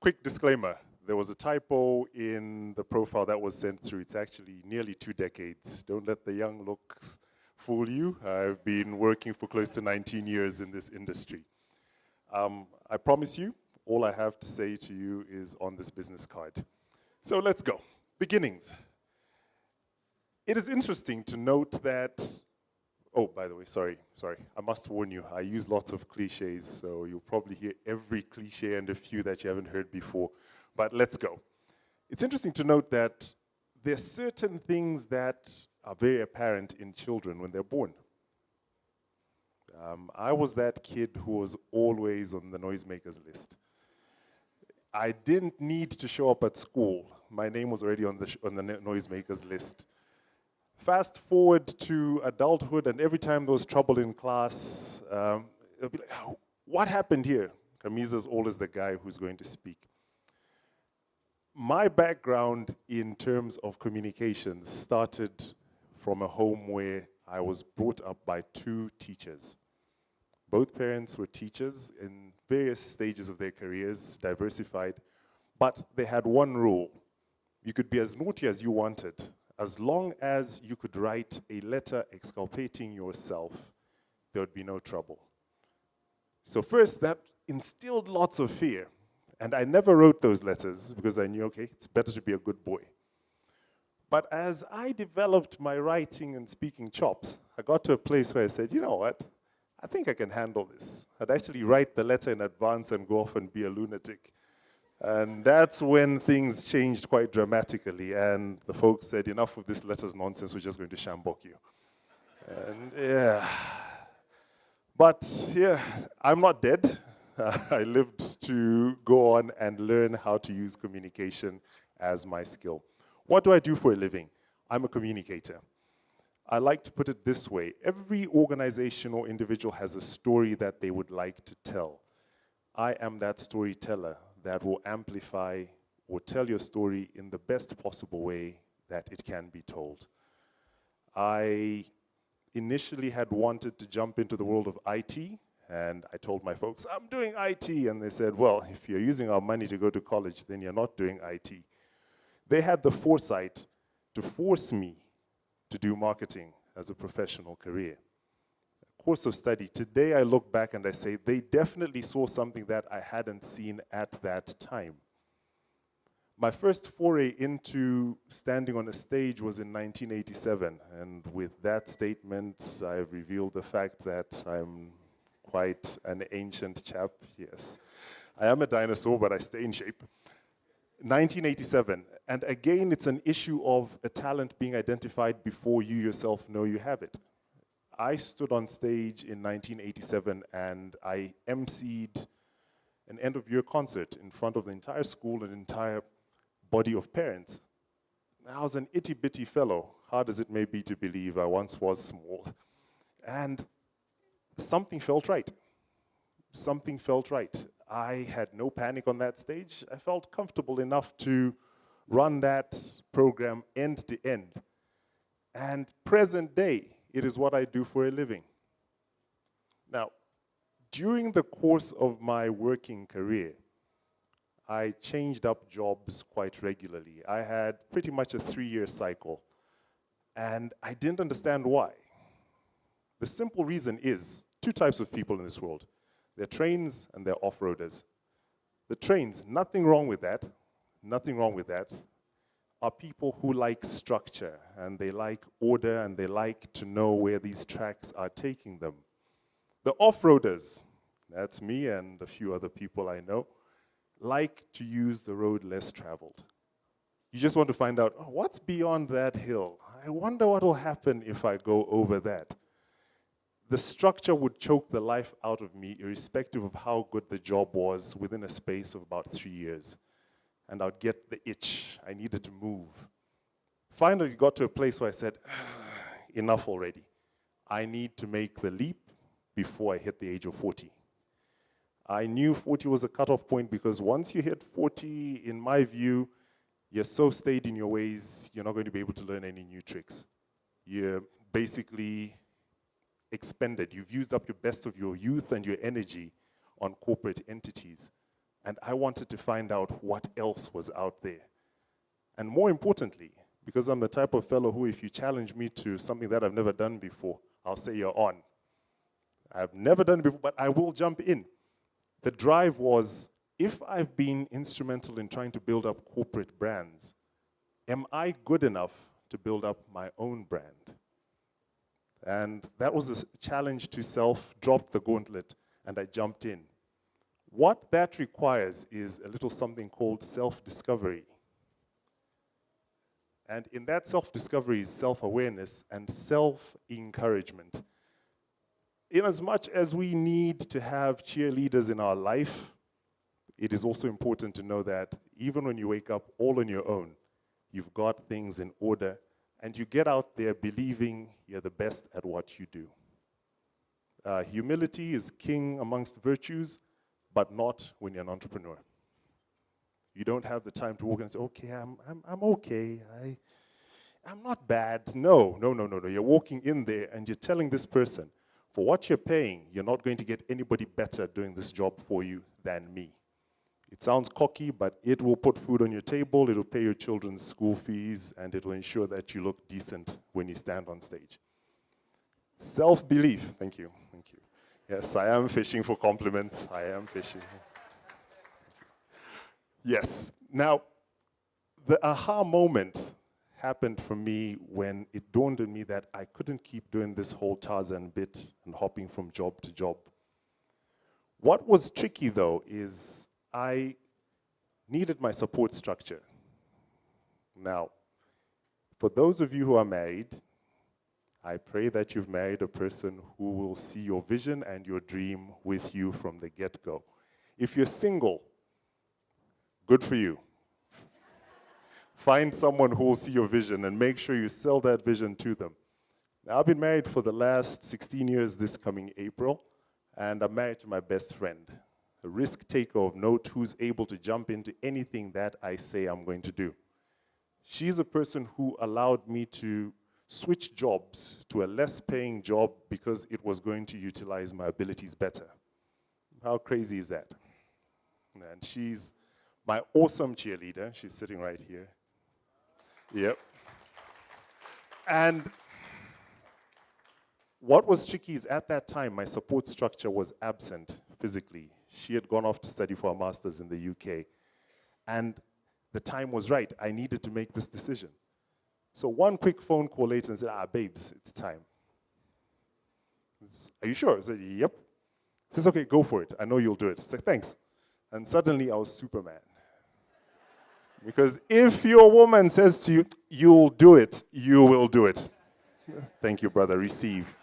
quick disclaimer. There was a typo in the profile that was sent through. It's actually nearly 2 decades. Don't let the young looks fool you. I've been working for close to 19 years in this industry. I promise you, all I have to say to you is on this business card. So let's go. Beginnings. It is interesting to note that, oh, by the way, sorry. I must warn you, I use lots of cliches, so you'll probably hear every cliche and a few that you haven't heard before. But let's go. It's interesting to note that there are certain things that are very apparent in children when they're born. I was that kid who was always on the noisemakers list. I didn't need to show up at school. My name was already on the noisemakers list. Fast forward to adulthood, and every time there was trouble in class, it'll be like, oh, what happened here? Kamiza's always the guy who's going to speak. My background in terms of communications started from a home where I was brought up by 2 teachers. Both parents were teachers in various stages of their careers, diversified, but they had one rule. You could be as naughty as you wanted, as long as you could write a letter exculpating yourself, there would be no trouble. So first, that instilled lots of fear. And I never wrote those letters because I knew, okay, it's better to be a good boy. But as I developed my writing and speaking chops, I got to a place where I said, you know what? I think I can handle this. I'd actually write the letter in advance and go off and be a lunatic. And that's when things changed quite dramatically. And the folks said, enough of this letter's nonsense, we're just going to shambok you. And yeah. But yeah, I'm not dead. I lived to go on and learn how to use communication as my skill. What do I do for a living? I'm a communicator. I like to put it this way. Every organization or individual has a story that they would like to tell. I am that storyteller that will amplify or tell your story in the best possible way that it can be told. I initially had wanted to jump into the world of IT, and I told my folks, I'm doing IT, and they said, well, if you're using our money to go to college, then you're not doing IT. They had the foresight to force me to do marketing as a professional career. A course of study. Today I look back and I say, they definitely saw something that I hadn't seen at that time. My first foray into standing on a stage was in 1987, and with that statement, I've revealed the fact that I'm quite an ancient chap, yes. I am a dinosaur, but I stay in shape. 1987, and again, it's an issue of a talent being identified before you yourself know you have it. I stood on stage in 1987, and I emceed an end-of-year concert in front of the entire school and entire body of parents. I was an itty-bitty fellow, hard as it may be to believe. I once was small. And something felt right. Something felt right. I had no panic on that stage. I felt comfortable enough to run that program end to end. And present day, it is what I do for a living. Now, during the course of my working career, I changed up jobs quite regularly. I had pretty much a 3-year cycle, and I didn't understand why. The simple reason is 2 types of people in this world. They're trains and they're off-roaders. The trains, nothing wrong with that, are people who like structure and they like order and they like to know where these tracks are taking them. The off-roaders, that's me and a few other people I know, like to use the road less traveled. You just want to find out, oh, what's beyond that hill? I wonder what will happen if I go over that. The structure would choke the life out of me, irrespective of how good the job was, within a space of about 3 years. And I'd get the itch. I needed to move. Finally, it got to a place where I said, enough already. I need to make the leap before I hit the age of 40. I knew 40 was a cutoff point because once you hit 40, in my view, you're so stayed in your ways, you're not going to be able to learn any new tricks. You're basically expended. You've used up your best of your youth and your energy on corporate entities. And I wanted to find out what else was out there. And more importantly, because I'm the type of fellow who, if you challenge me to something that I've never done before, I'll say you're on. I've never done it before, but I will jump in. The drive was, if I've been instrumental in trying to build up corporate brands, am I good enough to build up my own brand? And that was a challenge to self, dropped the gauntlet, and I jumped in. What that requires is a little something called self-discovery. And in that self-discovery is self-awareness and self-encouragement. In as much as we need to have cheerleaders in our life, it is also important to know that even when you wake up all on your own, you've got things in order, and you get out there believing you're the best at what you do. Humility is king amongst virtues, but not when you're an entrepreneur. You don't have the time to walk and say, okay, I'm okay, I'm not bad. No. You're walking in there and you're telling this person, for what you're paying, you're not going to get anybody better doing this job for you than me. It sounds cocky, but it will put food on your table, it'll pay your children's school fees, and it will ensure that you look decent when you stand on stage. Self-belief, thank you. Yes, I am fishing for compliments, I am fishing. Yes, now, the aha moment happened for me when it dawned on me that I couldn't keep doing this whole Tarzan bit and hopping from job to job. What was tricky though is I needed my support structure. Now, for those of you who are married, I pray that you've married a person who will see your vision and your dream with you from the get-go. If you're single, good for you. Find someone who will see your vision and make sure you sell that vision to them. Now, I've been married for the last 16 years this coming April, and I'm married to my best friend, a risk taker of note who's able to jump into anything that I say I'm going to do. She's a person who allowed me to switch jobs to a less paying job because it was going to utilize my abilities better. How crazy is that? And she's my awesome cheerleader. She's sitting right here. Yep. And what was tricky is at that time, my support structure was absent physically. She had gone off to study for a master's in the UK. And the time was right. I needed to make this decision. So one quick phone call later and said, babes, it's time. Are you sure? I said, yep. He says, okay, go for it. I know you'll do it. I said, thanks. And suddenly I was Superman. Because if your woman says to you, you'll do it, you will do it. Thank you, brother. Receive.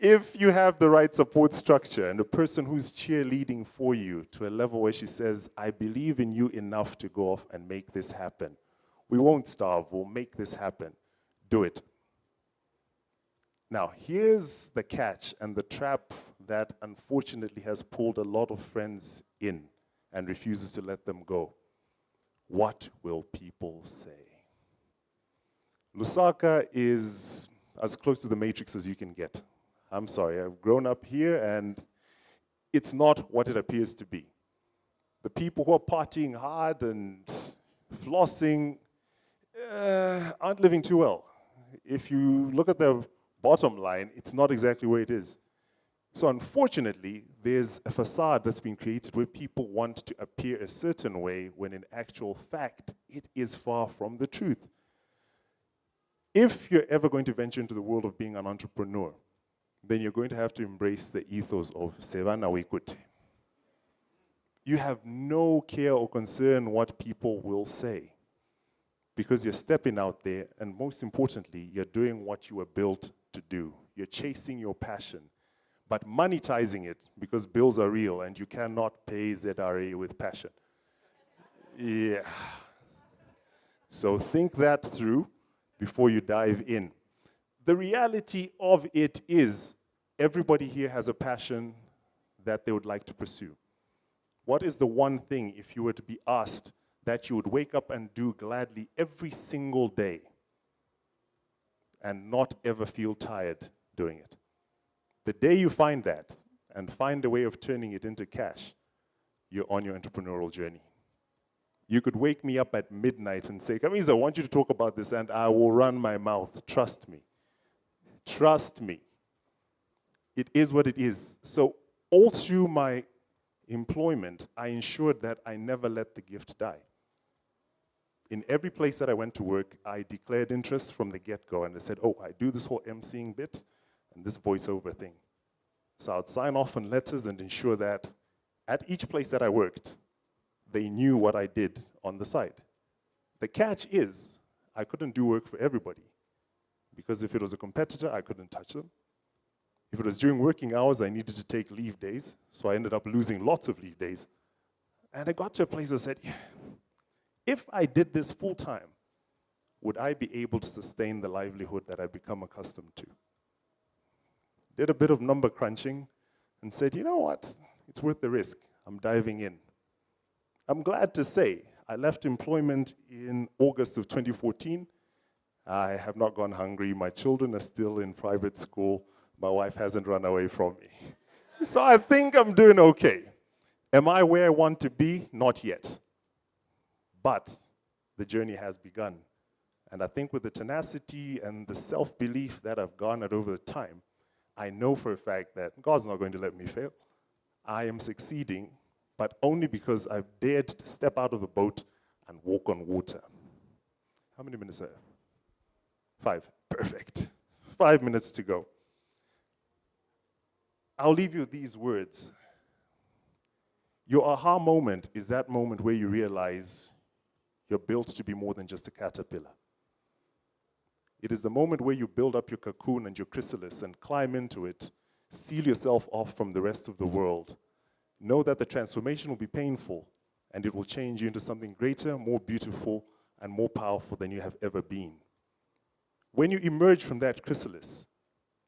If you have the right support structure and a person who's cheerleading for you to a level where she says, I believe in you enough to go off and make this happen. We won't starve, we'll make this happen. Do it. Now, here's the catch and the trap that unfortunately has pulled a lot of friends in and refuses to let them go. What will people say? Lusaka is as close to the Matrix as you can get. I'm sorry, I've grown up here and it's not what it appears to be. The people who are partying hard and flossing aren't living too well. If you look at the bottom line, it's not exactly where it is. So unfortunately, there's a facade that's been created where people want to appear a certain way when in actual fact, it is far from the truth. If you're ever going to venture into the world of being an entrepreneur, then you're going to have to embrace the ethos of Sevana Wekute. You have no care or concern what people will say because you're stepping out there and most importantly, you're doing what you were built to do. You're chasing your passion, but monetizing it because bills are real and you cannot pay ZRA with passion. Yeah. So think that through before you dive in. The reality of it is everybody here has a passion that they would like to pursue. What is the one thing, if you were to be asked, that you would wake up and do gladly every single day and not ever feel tired doing it? The day you find that and find a way of turning it into cash, you're on your entrepreneurial journey. You could wake me up at midnight and say, Kamiza, I want you to talk about this, and I will run my mouth. Trust me. Trust me. It is what it is. So all through my employment, I ensured that I never let the gift die. In every place that I went to work, I declared interest from the get-go, and I said, oh, I do this whole emceeing bit and this voiceover thing. So I'd sign off on letters and ensure that at each place that I worked, they knew what I did on the side. The catch is, I couldn't do work for everybody, because if it was a competitor, I couldn't touch them. If it was during working hours, I needed to take leave days, so I ended up losing lots of leave days. And I got to a place where I said, if I did this full time, would I be able to sustain the livelihood that I've become accustomed to? Did a bit of number crunching and said, you know what, it's worth the risk. I'm diving in. I'm glad to say I left employment in August of 2014. I have not gone hungry. My children are still in private school. My wife hasn't run away from me. So I think I'm doing okay. Am I where I want to be? Not yet. But the journey has begun. And I think with the tenacity and the self-belief that I've garnered over the time, I know for a fact that God's not going to let me fail. I am succeeding, but only because I've dared to step out of the boat and walk on water. How many minutes are there? 5. Perfect. 5 minutes to go. I'll leave you with these words. Your aha moment is that moment where you realize you're built to be more than just a caterpillar. It is the moment where you build up your cocoon and your chrysalis and climb into it, seal yourself off from the rest of the world. Know that the transformation will be painful, and it will change you into something greater, more beautiful, and more powerful than you have ever been. When you emerge from that chrysalis,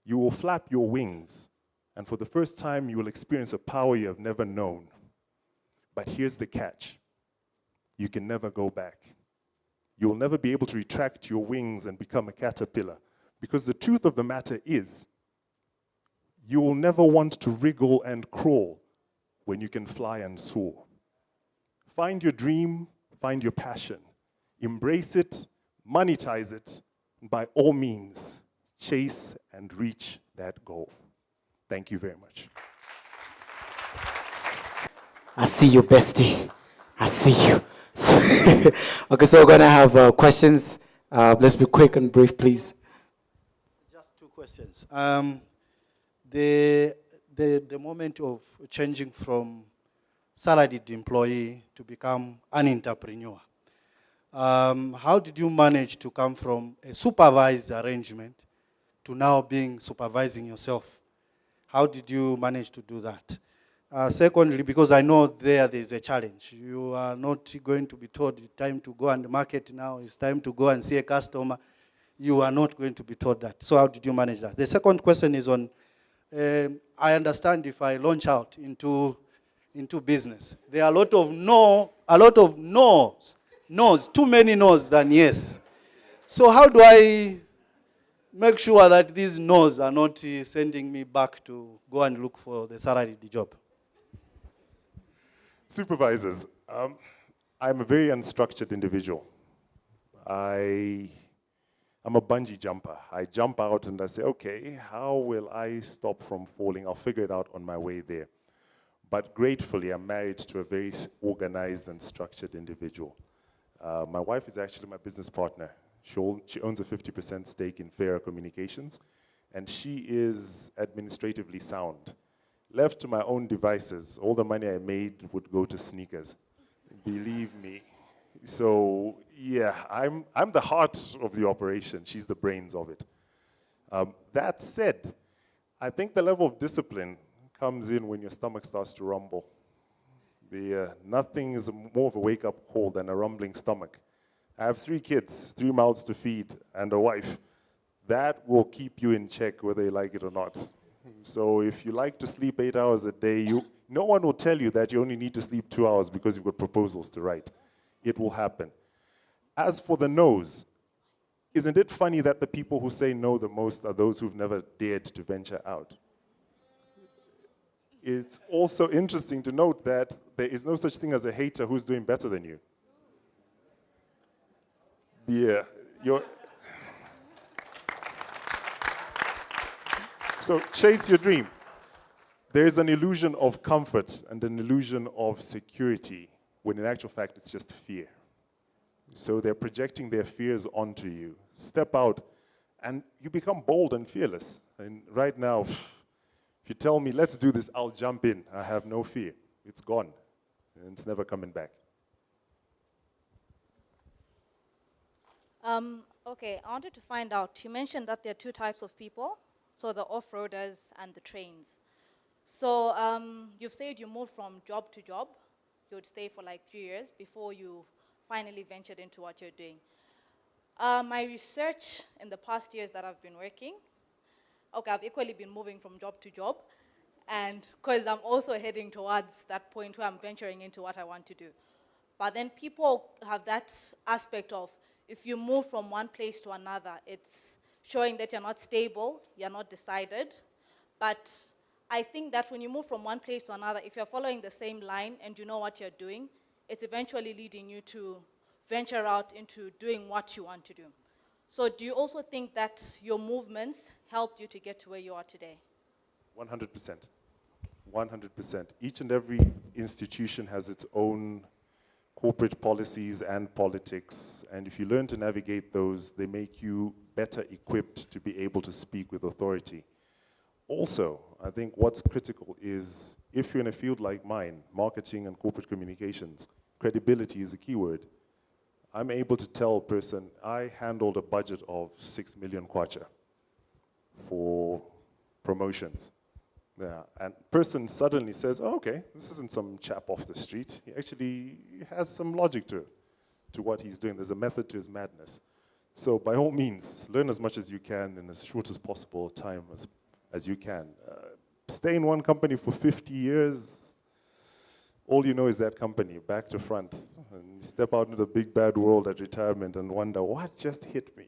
you will flap your wings, and for the first time, you will experience a power you have never known. But here's the catch. You can never go back. You will never be able to retract your wings and become a caterpillar, because the truth of the matter is, you will never want to wriggle and crawl when you can fly and soar. Find your dream, find your passion, embrace it, monetize it, and by all means, chase and reach that goal. Thank you very much. I see you, bestie. I see you. Okay, so we're going to have questions. Let's be quick and brief, please. Just 2 questions. The moment of changing from salaried employee to become an entrepreneur, how did you manage to come from a supervised arrangement to now supervising yourself? How did you manage to do that? Secondly, because I know there's a challenge. You are not going to be told it's time to go and market now, it's time to go and see a customer. You are not going to be told that. So how did you manage that? The second question is on, I understand if I launch out into business, there are a lot of no's, too many no's than yes. So how do I make sure that these no's are not sending me back to go and look for the salaried job? Supervisors, I'm a very unstructured individual. I'm a bungee jumper. I jump out and I say, okay, how will I stop from falling? I'll figure it out on my way there. But gratefully, I'm married to a very organized and structured individual. My wife is actually my business partner. She owns a 50% stake in Fairer Communications, and she is administratively sound. Left to my own devices, all the money I made would go to sneakers. Believe me. So, yeah, I'm the heart of the operation. She's the brains of it. That said, I think the level of discipline comes in when your stomach starts to rumble. Nothing is more of a wake-up call than a rumbling stomach. I have 3 kids, 3 mouths to feed, and a wife. That will keep you in check whether you like it or not. So if you like to sleep 8 hours a day, no one will tell you that you only need to sleep 2 hours because you've got proposals to write. It will happen. As for the no's, isn't it funny that the people who say no the most are those who've never dared to venture out? It's also interesting to note that there is no such thing as a hater who's doing better than you. Yeah, so chase your dream. There's an illusion of comfort and an illusion of security, when in actual fact it's just fear. So they're projecting their fears onto you. Step out and you become bold and fearless. And right now, if you tell me, let's do this, I'll jump in. I have no fear. It's gone. And it's never coming back. Okay, I wanted to find out, you mentioned that there are two types of people, so the off-roaders and the trains. So you've said you moved from job to job. You would stay for like 3 years before you finally ventured into what you're doing. My research in the past years that I've been working, okay, I've equally been moving from job to job, and because I'm also heading towards that point where I'm venturing into what I want to do. But then people have that aspect of, if you move from one place to another, it's showing that you're not stable, you're not decided. But I think that when you move from one place to another, if you're following the same line and you know what you're doing, it's eventually leading you to venture out into doing what you want to do. So do you also think that your movements helped you to get to where you are today? 100%. 100%. Each and every institution has its own corporate policies and politics, and if you learn to navigate those, they make you better equipped to be able to speak with authority. Also, I think what's critical is, if you're in a field like mine, marketing and corporate communications, credibility is a key word. I'm able to tell a person, I handled a budget of 6 million kwacha for promotions. Yeah, and person suddenly says, oh, okay, this isn't some chap off the street. He actually has some logic to what he's doing. There's a method to his madness. So by all means, learn as much as you can in as short as possible time as you can. Stay in one company for 50 years. All you know is that company, back to front. And you step out into the big bad world at retirement and wonder, what just hit me?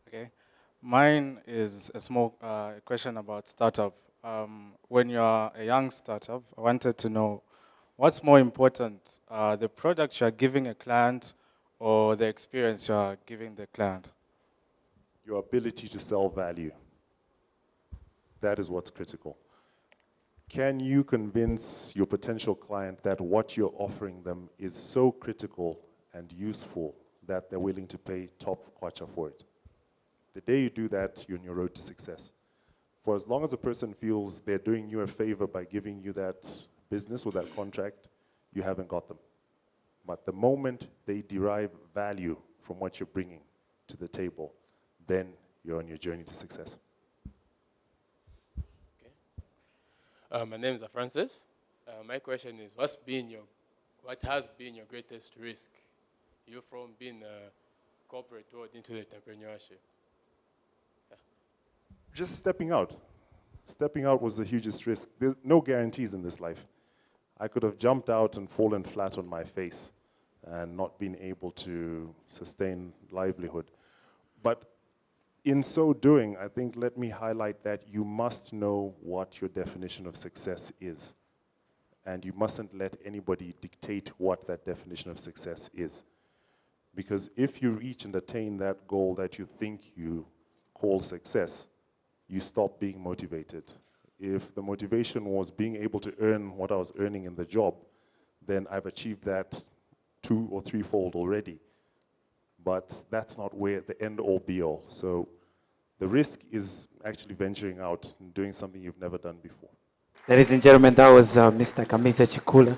Okay. Mine is a small question about startup. When you're a young startup, I wanted to know, what's more important, the product you're giving a client or the experience you're giving the client? Your ability to sell value. That is what's critical. Can you convince your potential client that what you're offering them is so critical and useful that they're willing to pay top kwacha for it? The day you do that, you're on your road to success. For as long as a person feels they're doing you a favor by giving you that business or that contract, you haven't got them. But the moment they derive value from what you're bringing to the table, then you're on your journey to success. Okay. My name is Francis. My question is, what has been your greatest risk? You from being a corporate world into the entrepreneurship? Just stepping out. Stepping out was the hugest risk. There's no guarantees in this life. I could have jumped out and fallen flat on my face and not been able to sustain livelihood. But in so doing, I think let me highlight that you must know what your definition of success is. And you mustn't let anybody dictate what that definition of success is. Because if you reach and attain that goal that you think you call success, you stop being motivated. If the motivation was being able to earn what I was earning in the job, then I've achieved that 2 or 3-fold already. But that's not where the end all be all. So the risk is actually venturing out and doing something you've never done before. Ladies and gentlemen, that was Mr. Kamiza Chikula.